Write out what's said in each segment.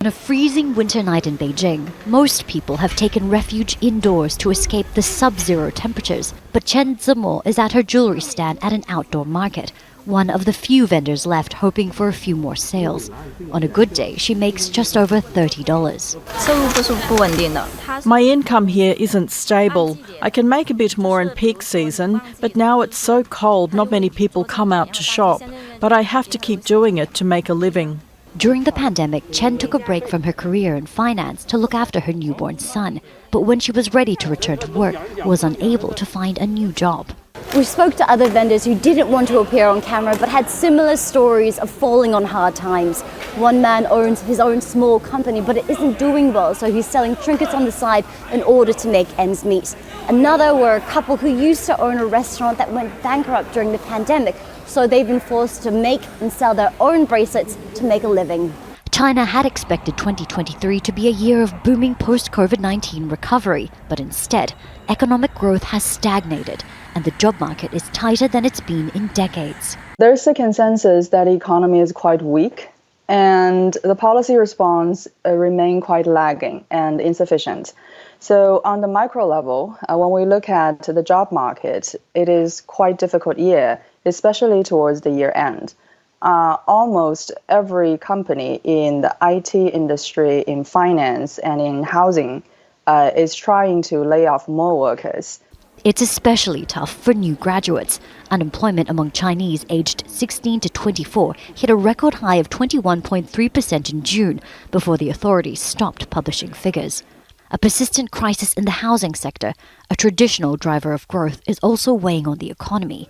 On a freezing winter night in Beijing, most people have taken refuge indoors to escape the sub-zero temperatures. But Chen Zimo is at her jewelry stand at an outdoor market, one of the few vendors left hoping for a few more sales. On a good day, she makes just over $30. My income here isn't stable. I can make a bit more in peak season, but now it's so cold not many people come out to shop. But I have to keep doing it to make a living. During the pandemic, Chen took a break from her career in finance to look after her newborn son. But when she was ready to return to work, was unable to find a new job. We spoke to other vendors who didn't want to appear on camera but had similar stories of falling on hard times. One man owns his own small company but it isn't doing well, so he's selling trinkets on the side in order to make ends meet. Another were a couple who used to own a restaurant that went bankrupt during the pandemic, so they've been forced to make and sell their own bracelets to make a living. China had expected 2023 to be a year of booming post-COVID-19 recovery, but instead, economic growth has stagnated and the job market is tighter than it's been in decades. There's a consensus that the economy is quite weak and the policy response remain quite lagging and insufficient. So on the micro level, when we look at the job market, it is quite difficult year, especially towards the year end. Almost every company in the IT industry, in finance and in housing is trying to lay off more workers. It's especially tough for new graduates. Unemployment among Chinese aged 16 to 24 hit a record high of 21.3% in June before the authorities stopped publishing figures. A persistent crisis in the housing sector, a traditional driver of growth, is also weighing on the economy.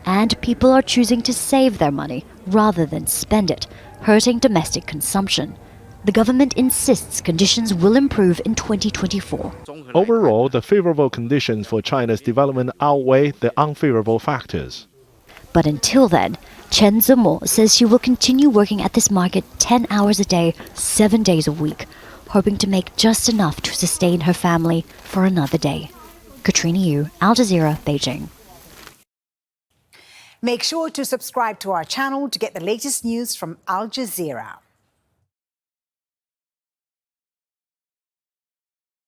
And people are choosing to save their money rather than spend it, hurting domestic consumption. The government insists conditions will improve in 2024. Overall, the favorable conditions for China's development outweigh the unfavorable factors. But until then, Chen Zimo says she will continue working at this market 10 hours a day, 7 days a week, hoping to make just enough to sustain her family for another day. Katrina Yu, Al Jazeera, Beijing. Make sure to subscribe to our channel to get the latest news from Al Jazeera.